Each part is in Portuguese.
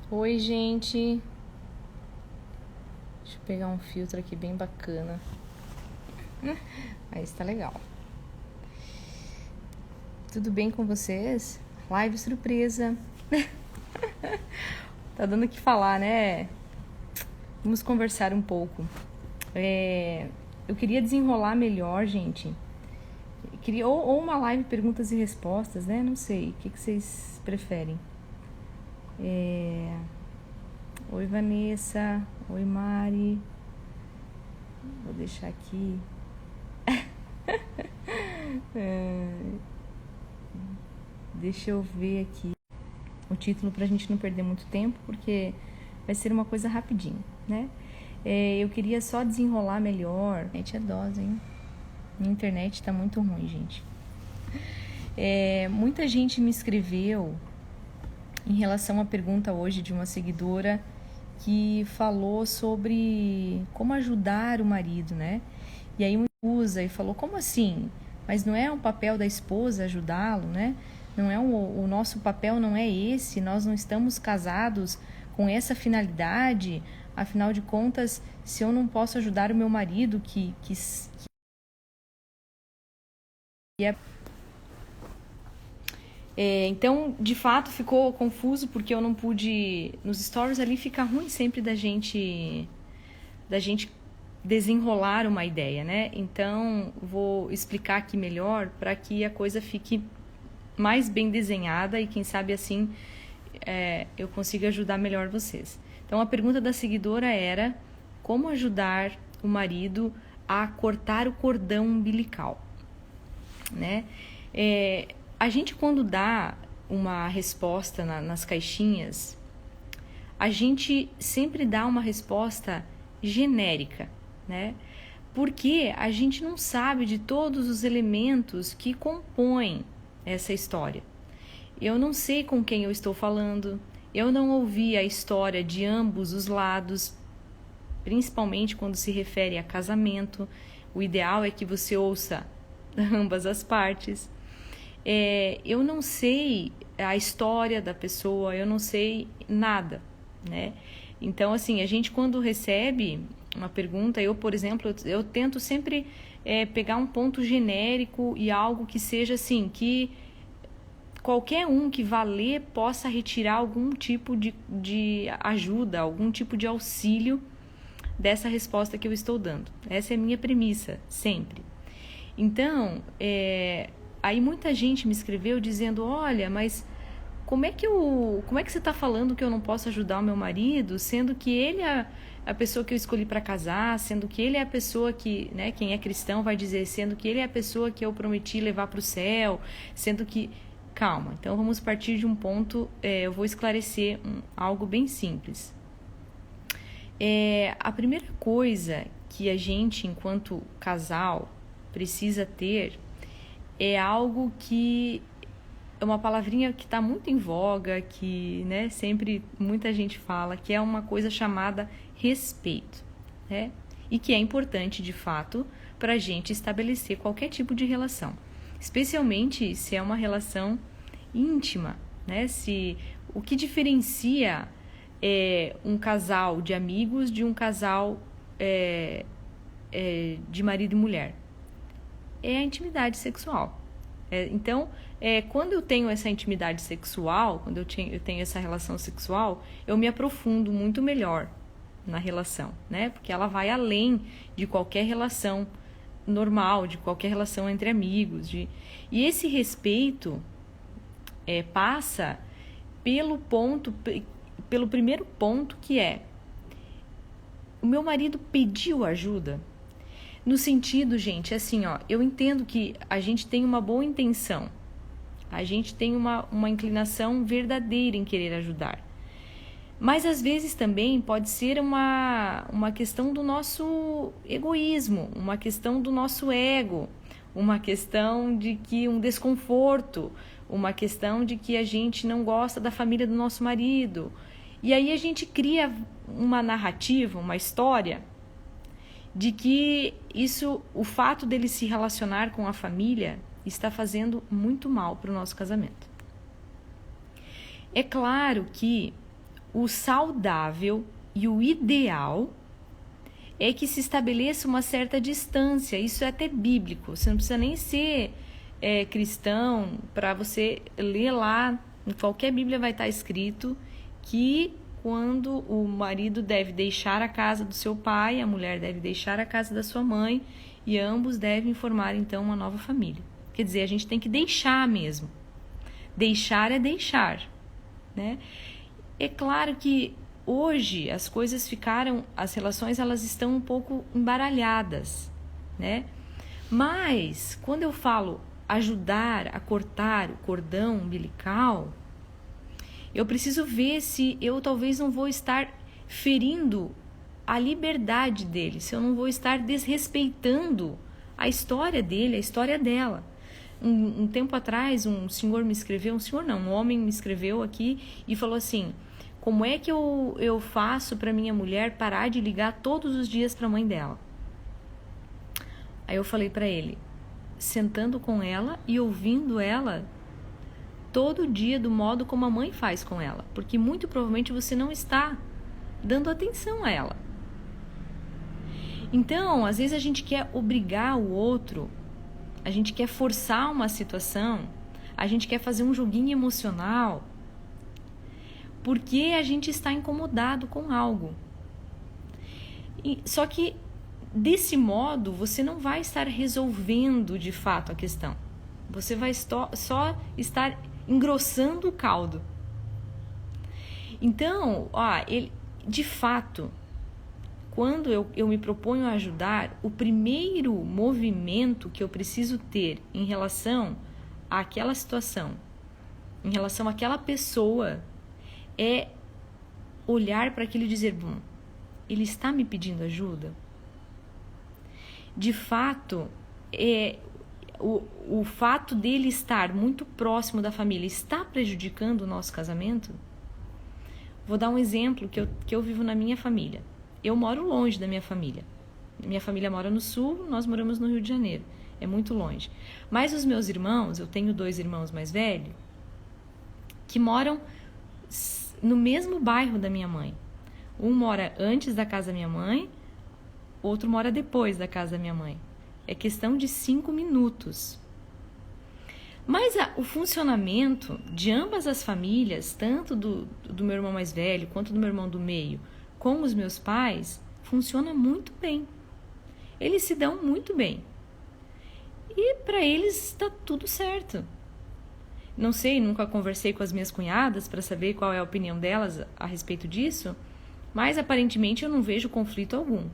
Oi, gente. Deixa eu pegar um filtro aqui bem bacana. Aí está legal. Tudo bem com vocês? Live surpresa. Tá dando o que falar, né? Vamos conversar um pouco. Eu queria desenrolar melhor, gente. Queria ou uma live perguntas e respostas, né? Não sei. O que vocês preferem? Oi, Vanessa. Oi, Mari. Vou deixar aqui. Deixa eu ver aqui o título pra gente não perder muito tempo, porque vai ser uma coisa rapidinho, né? Eu queria só desenrolar melhor. A internet é dose, hein? Minha internet tá muito ruim, gente. Muita gente me escreveu em relação à pergunta hoje de uma seguidora que falou sobre como ajudar o marido, né? E aí usa e falou, como assim? Mas não é um papel da esposa ajudá-lo, né? Não é o nosso papel não é esse, nós não estamos casados com essa finalidade. Afinal de contas, se eu não posso ajudar o meu marido que então, de fato, ficou confuso porque eu não pude. Nos stories ali fica ruim sempre da gente desenrolar uma ideia, né? Então, vou explicar aqui melhor para que a coisa fique mais bem desenhada e quem sabe assim eu consiga ajudar melhor vocês. Então, a pergunta da seguidora era como ajudar o marido a cortar o cordão umbilical, né? A gente, quando dá uma resposta nas caixinhas, a gente sempre dá uma resposta genérica, né? Porque a gente não sabe de todos os elementos que compõem essa história. Eu não sei com quem eu estou falando, eu não ouvi a história de ambos os lados, principalmente quando se refere a casamento. O ideal é que você ouça ambas as partes. Eu não sei a história da pessoa, eu não sei nada, né? Então, assim, a gente quando recebe uma pergunta, eu, por exemplo, eu tento sempre pegar um ponto genérico e algo que seja assim, que qualquer um que vá ler possa retirar algum tipo de ajuda, algum tipo de auxílio dessa resposta que eu estou dando. Essa é a minha premissa, sempre. Então, aí muita gente me escreveu dizendo, olha, mas como é que você está falando que eu não posso ajudar o meu marido, sendo que ele é a pessoa que eu escolhi para casar, sendo que ele é a pessoa que, né, quem é cristão vai dizer, sendo que ele é a pessoa que eu prometi levar para o céu, sendo que... Calma, então vamos partir de um ponto, eu vou esclarecer algo bem simples. A primeira coisa que a gente, enquanto casal, precisa ter é algo que é uma palavrinha que está muito em voga, que, né, sempre muita gente fala, que é uma coisa chamada respeito, né? E que é importante, de fato, para a gente estabelecer qualquer tipo de relação, especialmente se é uma relação íntima, né? O que diferencia um casal de amigos de um casal de marido e mulher é a intimidade sexual. Então, quando eu tenho essa intimidade sexual, quando eu tenho essa relação sexual, eu me aprofundo muito melhor na relação, né? Porque ela vai além de qualquer relação normal, de qualquer relação entre amigos. E esse respeito passa pelo primeiro ponto, que é: o meu marido pediu ajuda? No sentido, gente, assim, ó, eu entendo que a gente tem uma boa intenção, a gente tem uma inclinação verdadeira em querer ajudar. Mas às vezes também pode ser uma questão do nosso egoísmo, uma questão do nosso ego, uma questão de que um desconforto, uma questão de que a gente não gosta da família do nosso marido. E aí a gente cria uma narrativa, uma história de que o fato dele se relacionar com a família está fazendo muito mal para o nosso casamento. É claro que o saudável e o ideal é que se estabeleça uma certa distância. Isso é até bíblico. Você não precisa nem ser cristão para você ler lá. Em qualquer Bíblia vai estar escrito que quando o marido deve deixar a casa do seu pai, a mulher deve deixar a casa da sua mãe e ambos devem formar então uma nova família. Quer dizer, a gente tem que deixar mesmo. Deixar é deixar, né? É claro que hoje as coisas as relações elas estão um pouco embaralhadas, né? Mas quando eu falo ajudar a cortar o cordão umbilical, eu preciso ver se eu talvez não vou estar ferindo a liberdade dele, se eu não vou estar desrespeitando a história dele, a história dela. Um tempo atrás, um homem me escreveu aqui e falou assim: como é que eu faço para minha mulher parar de ligar todos os dias para a mãe dela? Aí eu falei para ele, sentando com ela e ouvindo ela todo dia do modo como a mãe faz com ela, porque muito provavelmente você não está dando atenção a ela. Então, às vezes a gente quer obrigar o outro, a gente quer forçar uma situação, a gente quer fazer um joguinho emocional, porque a gente está incomodado com algo. Só que, desse modo, você não vai estar resolvendo de fato a questão. Você vai só estar engrossando o caldo. Então, de fato, quando eu me proponho a ajudar, o primeiro movimento que eu preciso ter em relação àquela situação, em relação àquela pessoa, é olhar para aquilo e dizer, bom, ele está me pedindo ajuda? De fato, o fato dele estar muito próximo da família está prejudicando o nosso casamento? Vou dar um exemplo que eu vivo na minha família. Eu moro longe da minha família. Minha família mora no sul, nós moramos no Rio de Janeiro. É muito longe. Mas os meus irmãos, eu tenho 2 irmãos mais velhos, que moram no mesmo bairro da minha mãe. Um mora antes da casa da minha mãe, outro mora depois da casa da minha mãe. É questão de 5 minutos. Mas o funcionamento de ambas as famílias, tanto do meu irmão mais velho quanto do meu irmão do meio, com os meus pais, funciona muito bem. Eles se dão muito bem. E para eles está tudo certo. Não sei, nunca conversei com as minhas cunhadas para saber qual é a opinião delas a respeito disso, mas aparentemente eu não vejo conflito algum.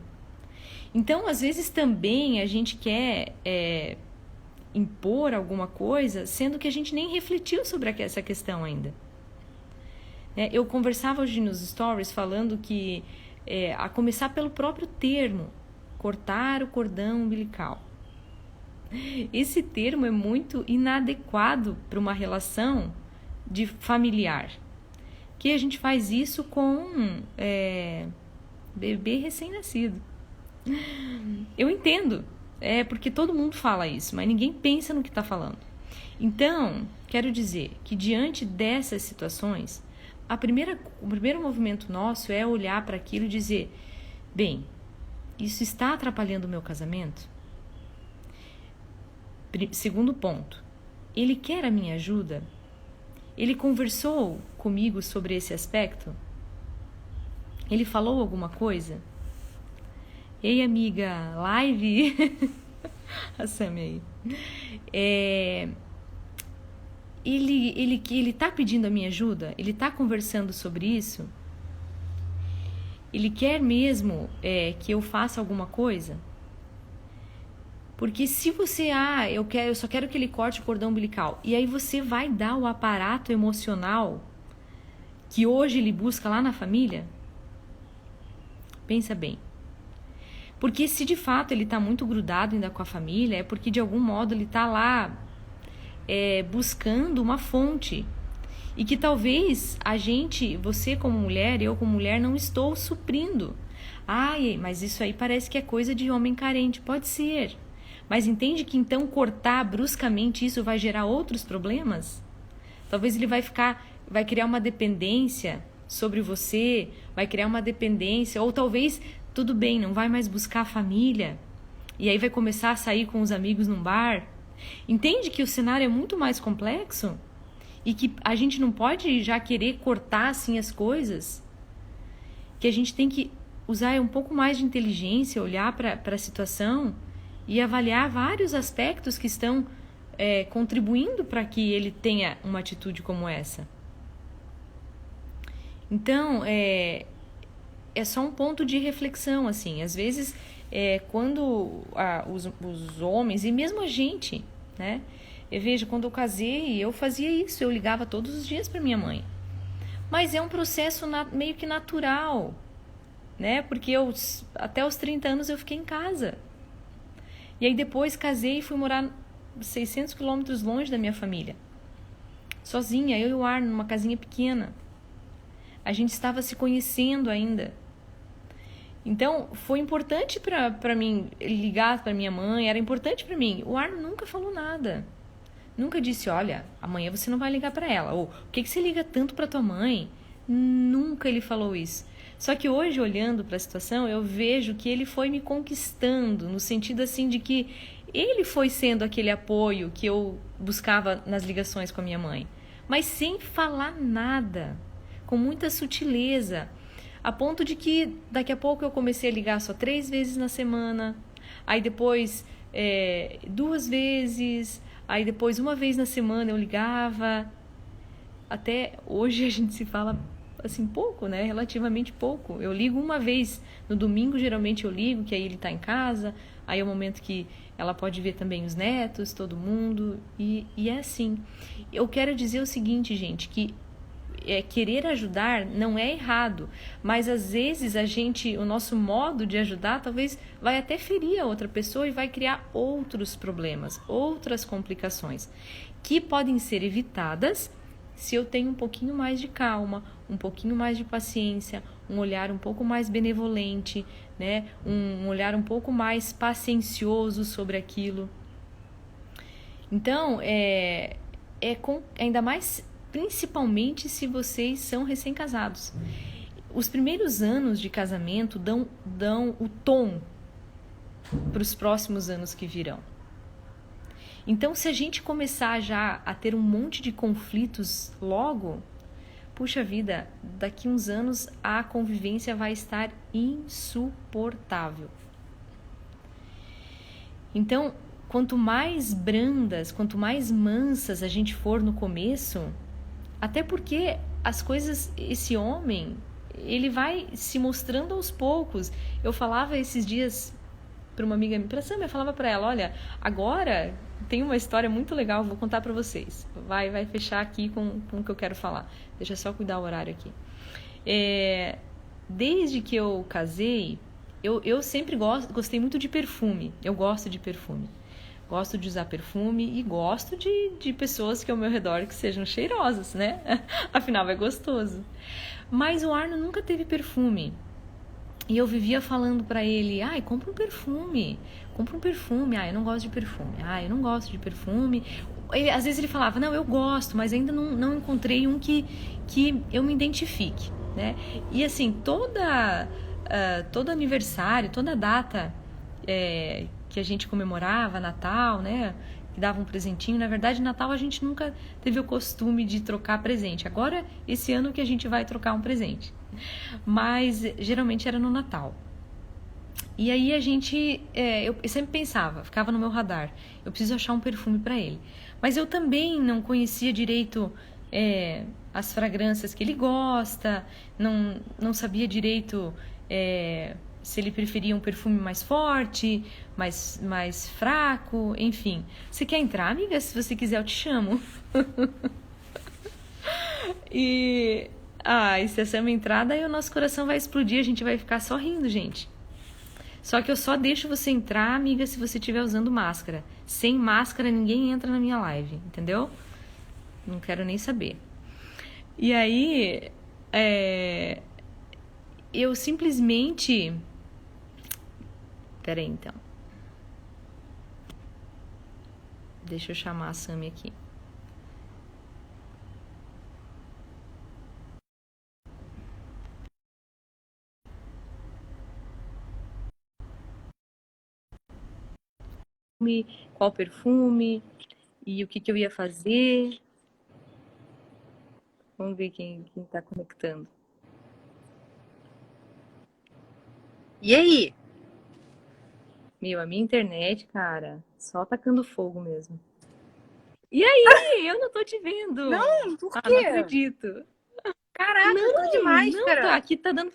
Então, às vezes também a gente quer impor alguma coisa, sendo que a gente nem refletiu sobre essa questão ainda. Eu conversava hoje nos stories falando que, a começar pelo próprio termo, cortar o cordão umbilical. Esse termo é muito inadequado para uma relação de familiar. Que a gente faz isso com bebê recém-nascido. Eu entendo, porque todo mundo fala isso, mas ninguém pensa no que está falando. Então, quero dizer que diante dessas situações, o primeiro movimento nosso é olhar para aquilo e dizer, bem, isso está atrapalhando o meu casamento? Segundo ponto, ele quer a minha ajuda? Ele conversou comigo sobre esse aspecto? Ele falou alguma coisa? Ei, amiga, live? A Sam aí. Ele tá pedindo a minha ajuda? Ele tá conversando sobre isso? Ele quer mesmo que eu faça alguma coisa? Porque se você, eu só quero que ele corte o cordão umbilical, e aí você vai dar o aparato emocional que hoje ele busca lá na família? Pensa bem. Porque se de fato ele está muito grudado ainda com a família, é porque de algum modo ele está lá buscando uma fonte. E que talvez você como mulher, eu como mulher, não estou suprindo. Mas isso aí parece que é coisa de homem carente. Pode ser. Mas entende que então cortar bruscamente isso vai gerar outros problemas? Talvez ele vai criar uma dependência sobre você, vai criar uma dependência, ou talvez, tudo bem, não vai mais buscar a família, e aí vai começar a sair com os amigos num bar. Entende que o cenário é muito mais complexo? E que a gente não pode já querer cortar assim as coisas? Que a gente tem que usar um pouco mais de inteligência, olhar para a situação e avaliar vários aspectos que estão contribuindo para que ele tenha uma atitude como essa. Então, é só um ponto de reflexão, assim. Às vezes, quando os homens, e mesmo a gente, né? Eu vejo, quando eu casei, eu fazia isso, eu ligava todos os dias para minha mãe. Mas é um processo meio que natural, né? Porque até os 30 anos eu fiquei em casa. E aí depois casei e fui morar 600 quilômetros longe da minha família. Sozinha, eu e o Arno, numa casinha pequena. A gente estava se conhecendo ainda. Então, foi importante para mim ligar para minha mãe, era importante para mim. O Arno nunca falou nada. Nunca disse, olha, amanhã você não vai ligar para ela. Ou, por que você liga tanto para tua mãe? Nunca ele falou isso. Só que hoje, olhando para a situação, eu vejo que ele foi me conquistando, no sentido assim de que ele foi sendo aquele apoio que eu buscava nas ligações com a minha mãe. Mas sem falar nada, com muita sutileza. A ponto de que daqui a pouco eu comecei a ligar só 3 vezes na semana. Aí depois 2 vezes. Aí depois 1 vez na semana eu ligava. Até hoje a gente se fala assim pouco, né? Relativamente pouco. Eu ligo 1 vez no domingo, geralmente eu ligo, que aí ele tá em casa. Aí é o momento que ela pode ver também os netos, todo mundo. E é assim. Eu quero dizer o seguinte, gente, que querer ajudar não é errado, mas às vezes o nosso modo de ajudar talvez vai até ferir a outra pessoa e vai criar outros problemas, outras complicações que podem ser evitadas se eu tenho um pouquinho mais de calma, um pouquinho mais de paciência, um olhar um pouco mais benevolente, né? Um olhar um pouco mais paciencioso sobre aquilo. Então, ainda mais principalmente se vocês são recém-casados. Os primeiros anos de casamento dão o tom para os próximos anos que virão. Então, se a gente começar já a ter um monte de conflitos logo, puxa vida, daqui uns anos a convivência vai estar insuportável. Então, quanto mais brandas, quanto mais mansas a gente for no começo, até porque as coisas, esse homem, ele vai se mostrando aos poucos. Eu falava esses dias para uma amiga, para Sam, eu falava para ela, olha, agora tem uma história muito legal, vou contar para vocês. Vai fechar aqui com o que eu quero falar. Deixa eu só cuidar o horário aqui. Desde que eu casei, eu sempre gostei muito de perfume. Eu gosto de perfume. Gosto de usar perfume e gosto de pessoas que ao meu redor que sejam cheirosas, né? Afinal, é gostoso. Mas o Arno nunca teve perfume. E eu vivia falando pra ele, compra um perfume. Compra um perfume. Eu não gosto de perfume. Eu não gosto de perfume. Às vezes ele falava, não, eu gosto, mas ainda não encontrei um que eu me identifique, né? E assim, todo aniversário, toda data que a gente comemorava, Natal, né? Que dava um presentinho. Na verdade, Natal a gente nunca teve o costume de trocar presente. Agora, esse ano que a gente vai trocar um presente. Mas, geralmente era no Natal. E aí a gente... eu sempre pensava, ficava no meu radar, eu preciso achar um perfume para ele. Mas eu também não conhecia direito as fragrâncias que ele gosta, não sabia direito... se ele preferia um perfume mais forte, mais fraco, enfim. Você quer entrar, amiga? Se você quiser, eu te chamo. E se essa é uma entrada, aí o nosso coração vai explodir, a gente vai ficar só rindo, gente. Só que eu só deixo você entrar, amiga, se você estiver usando máscara. Sem máscara, ninguém entra na minha live, entendeu? Não quero nem saber. E aí, eu simplesmente... Peraí, então. Deixa eu chamar a Sami aqui. qual perfume e o que eu ia fazer. Vamos ver quem tá conectando. E aí? Meu, a minha internet, cara, só tacando fogo mesmo. E aí? Eu não tô te vendo. Não, por Ah, não quê? acredito. Caraca, eu tô de Não, tá, máscara. aqui tá dando.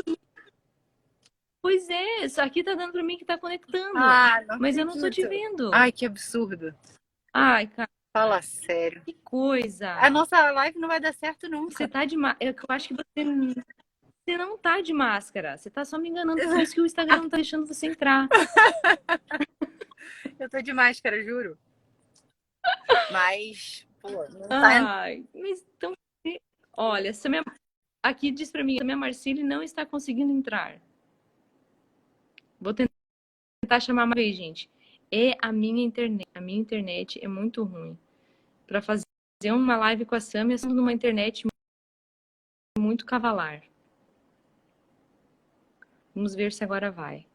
Pois é, só aqui tá dando pra mim que tá conectando. Ah, não Mas eu não tô te acredito. vendo. Ai, que absurdo. Ai, cara, Fala sério. que A coisa. nossa live não vai dar certo Você nunca. tá de máscara. Eu acho que você não tá de máscara. Você tá só me enganando. Por isso que o Instagram não tá deixando você entrar. Eu tô de máscara, juro. Mas, pô, não tá. Ai, mas então. Olha, aqui diz pra mim, a minha Marcele não está conseguindo entrar. Vou tentar chamar mais vez, gente. É a minha internet. A minha internet é muito ruim. Pra fazer uma live com a Sam, eu estou numa internet muito cavalar. Vamos ver se agora vai.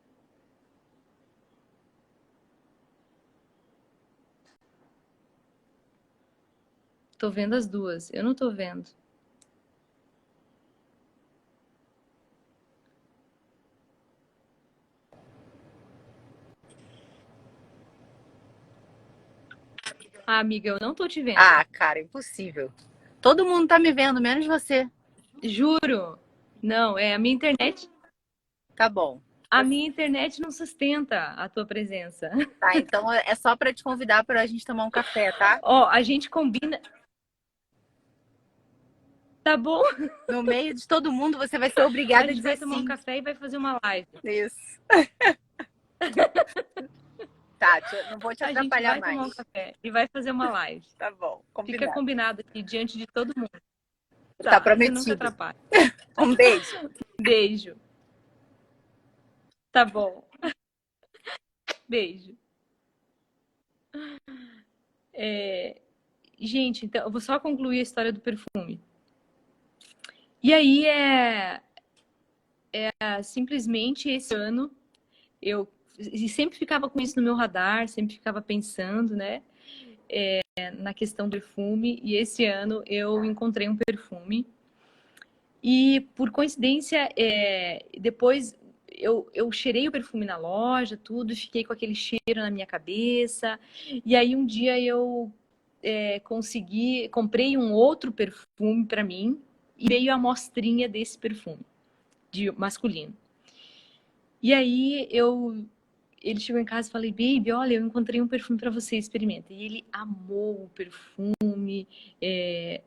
Tô vendo as duas. Eu não tô vendo. Ah, amiga, eu não tô te vendo. Ah, cara, impossível. Todo mundo tá me vendo, menos você. Juro. Não, é a minha internet. Tá bom. A minha internet não sustenta a tua presença. Tá, então é só pra te convidar pra gente tomar um café, tá? Ó, a gente combina. Tá bom? No meio de todo mundo, você vai ser A obrigada a gente vai dizer tomar um sim. café e vai fazer uma live. Isso. Tá, não vou te A gente atrapalhar vai tomar um mais. café e vai fazer uma live. Tá bom, Fica combinado. combinado aqui diante de todo mundo. Tá Tá, você não se prometido. atrapalha. Um beijo. Beijo. Tá bom. Beijo. Gente, então, eu vou só concluir a história do perfume. E aí simplesmente esse ano eu e sempre ficava com isso no meu radar, sempre ficava pensando, né, na questão do perfume. E esse ano eu encontrei um perfume e por coincidência depois eu cheirei o perfume na loja, tudo, fiquei com aquele cheiro na minha cabeça. E aí um dia eu comprei um outro perfume para mim e veio a amostrinha desse perfume de masculino. E aí ele chegou em casa e falei, baby, olha, eu encontrei um perfume para você, experimenta. E ele amou o perfume,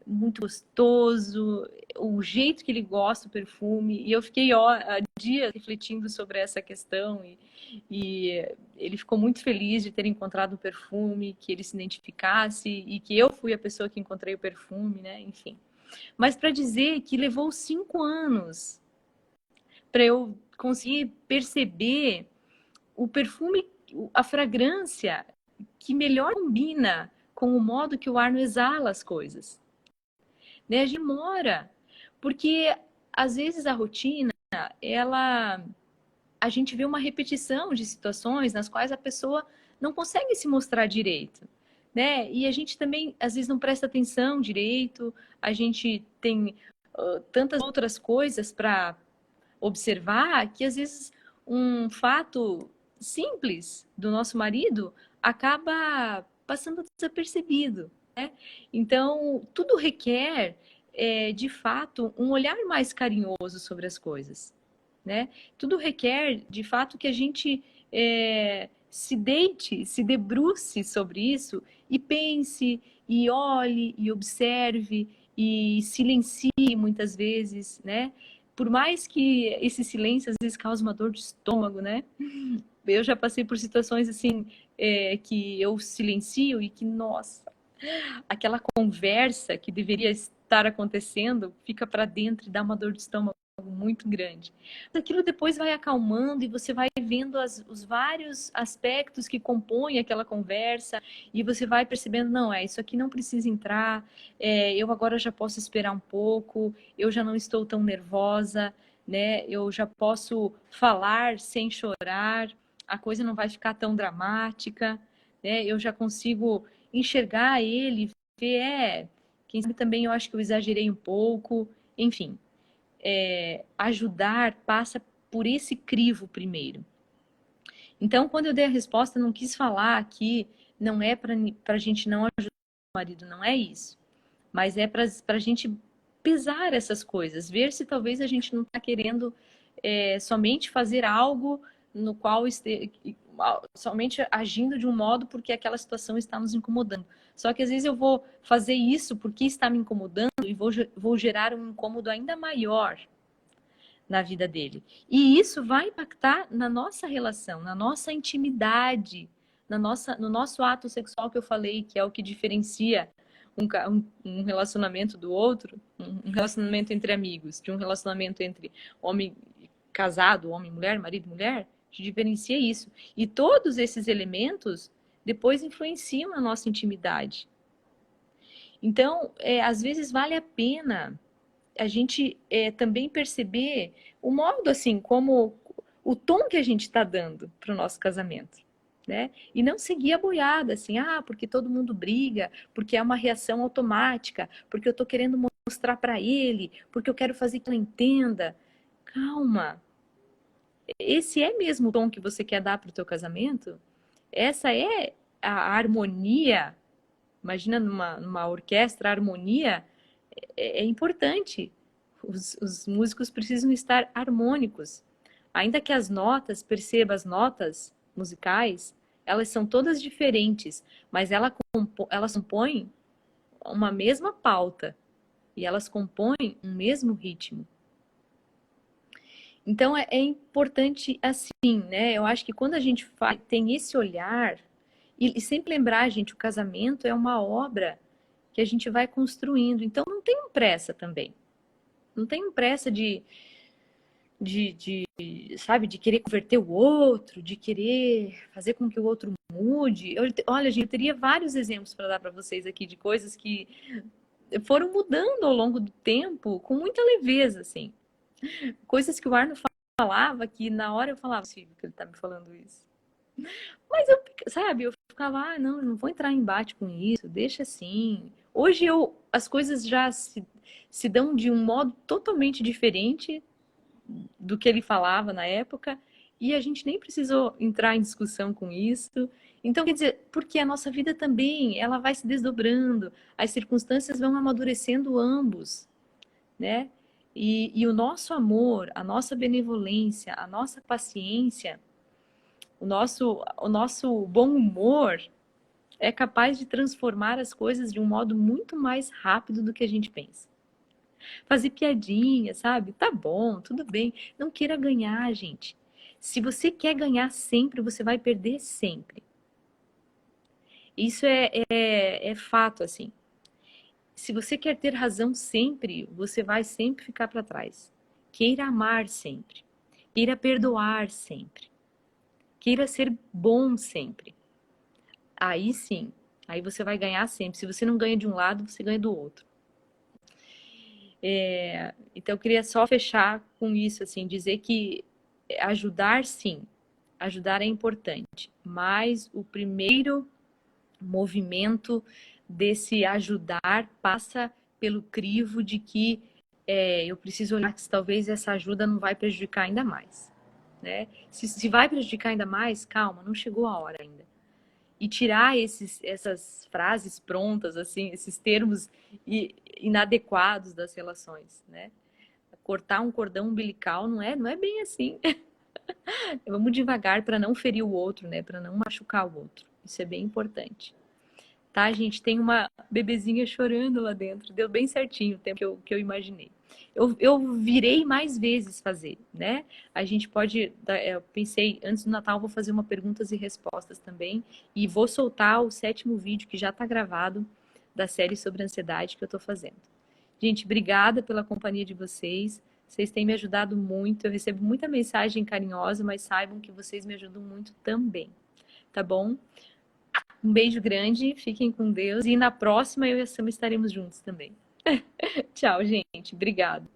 muito gostoso, o jeito que ele gosta do perfume. E eu fiquei há dias refletindo sobre essa questão e ele ficou muito feliz de ter encontrado um perfume, que ele se identificasse e que eu fui a pessoa que encontrei o perfume, né? Enfim. Mas para dizer que levou 5 anos para eu conseguir perceber o perfume, a fragrância que melhor combina com o modo que o ar exala as coisas. Né? A gente demora, porque às vezes a rotina, a gente vê uma repetição de situações nas quais a pessoa não consegue se mostrar direito. Né? E a gente também, às vezes, não presta atenção direito, a gente tem tantas outras coisas para observar que às vezes um fato simples do nosso marido acaba passando desapercebido, né? Então, tudo requer, de fato, um olhar mais carinhoso sobre as coisas, né? Tudo requer, de fato, que a gente se deite, se debruce sobre isso e pense, e olhe, e observe, e silencie muitas vezes, né? Por mais que esse silêncio às vezes cause uma dor de estômago, né? Eu já passei por situações assim que eu silencio e que, nossa, aquela conversa que deveria estar acontecendo fica para dentro e dá uma dor de estômago muito grande. Aquilo depois vai acalmando e você vai vendo os vários aspectos que compõem aquela conversa e você vai percebendo, não, isso aqui não precisa entrar, eu agora já posso esperar um pouco, eu já não estou tão nervosa, né? Eu já posso falar sem chorar, a coisa não vai ficar tão dramática, né? Eu já consigo enxergar ele, ver, quem sabe também eu acho que eu exagerei um pouco, enfim. Ajudar passa por esse crivo primeiro. Então, quando eu dei a resposta, eu não quis falar que não é para a gente não ajudar o marido, não é isso. Mas é para a gente pesar essas coisas, ver se talvez a gente não está querendo somente fazer algo no qual somente agindo de um modo porque aquela situação está nos incomodando. Só que às vezes eu vou fazer isso porque está me incomodando e vou gerar um incômodo ainda maior na vida dele. E isso vai impactar na nossa relação, na nossa intimidade, no nosso ato sexual que eu falei, que é o que diferencia um relacionamento do outro, um relacionamento entre amigos, de um relacionamento entre homem casado, homem e mulher, marido e mulher, que diferencia isso. E todos esses elementos depois influenciam a nossa intimidade. Então, às vezes vale a pena a gente também perceber o modo, assim, como o tom que a gente está dando para o nosso casamento, né? E não seguir a boiada, assim, porque todo mundo briga, porque é uma reação automática, porque eu estou querendo mostrar para ele, porque eu quero fazer que ele entenda. Calma. Esse é mesmo o tom que você quer dar para o teu casamento? Essa é a harmonia. Imagina numa orquestra, a harmonia é importante. Os músicos precisam estar harmônicos. Ainda que as notas, perceba as notas musicais, elas são todas diferentes, mas elas compõem uma mesma pauta e elas compõem um mesmo ritmo. Então é importante assim, né? Eu acho que quando a gente tem esse olhar, e sempre lembrar, gente, o casamento é uma obra que a gente vai construindo. Então não tem pressa também. Não tem pressa sabe, de querer converter o outro, de querer fazer com que o outro mude. Olha, gente, eu teria vários exemplos para dar para vocês aqui de coisas que foram mudando ao longo do tempo com muita leveza, assim. Coisas que o Arno falava que na hora eu falava, filho, que ele tá me falando isso. Mas eu ficava, não vou entrar em embate com isso, deixa assim. Hoje as coisas já se dão de um modo totalmente diferente do que ele falava na época, e a gente nem precisou entrar em discussão com isso. Então, quer dizer, porque a nossa vida também, ela vai se desdobrando, as circunstâncias vão amadurecendo ambos, né? E o nosso amor, a nossa benevolência, a nossa paciência, o nosso bom humor é capaz de transformar as coisas de um modo muito mais rápido do que a gente pensa. Fazer piadinha, sabe? Tá bom, tudo bem. Não queira ganhar, gente. Se você quer ganhar sempre, você vai perder sempre. Isso é fato, assim. Se você quer ter razão sempre, você vai sempre ficar para trás. Queira amar sempre. Queira perdoar sempre. Queira ser bom sempre. Aí sim, aí você vai ganhar sempre. Se você não ganha de um lado, você ganha do outro. Então eu queria só fechar com isso, assim, dizer que ajudar sim, ajudar é importante, mas o primeiro movimento desse ajudar passa pelo crivo de que eu preciso olhar que talvez essa ajuda não vai prejudicar ainda mais, né? Se vai prejudicar ainda mais, calma, não chegou a hora ainda. E tirar essas frases prontas, assim, esses termos inadequados das relações, né? Cortar um cordão umbilical não é bem assim. Vamos devagar para não ferir o outro, né? Para não machucar o outro. Isso é bem importante. Tá, gente? Tem uma bebezinha chorando lá dentro. Deu bem certinho o tempo que eu imaginei. Eu virei mais vezes fazer, né? A gente pode... Eu pensei, antes do Natal, vou fazer uma perguntas e respostas também. E vou soltar o 7º vídeo, que já está gravado, da série sobre ansiedade que eu estou fazendo. Gente, obrigada pela companhia de vocês. Vocês têm me ajudado muito. Eu recebo muita mensagem carinhosa, mas saibam que vocês me ajudam muito também. Tá bom? Um beijo grande, fiquem com Deus. E na próxima eu e a Sam estaremos juntos também. Tchau, gente. Obrigada.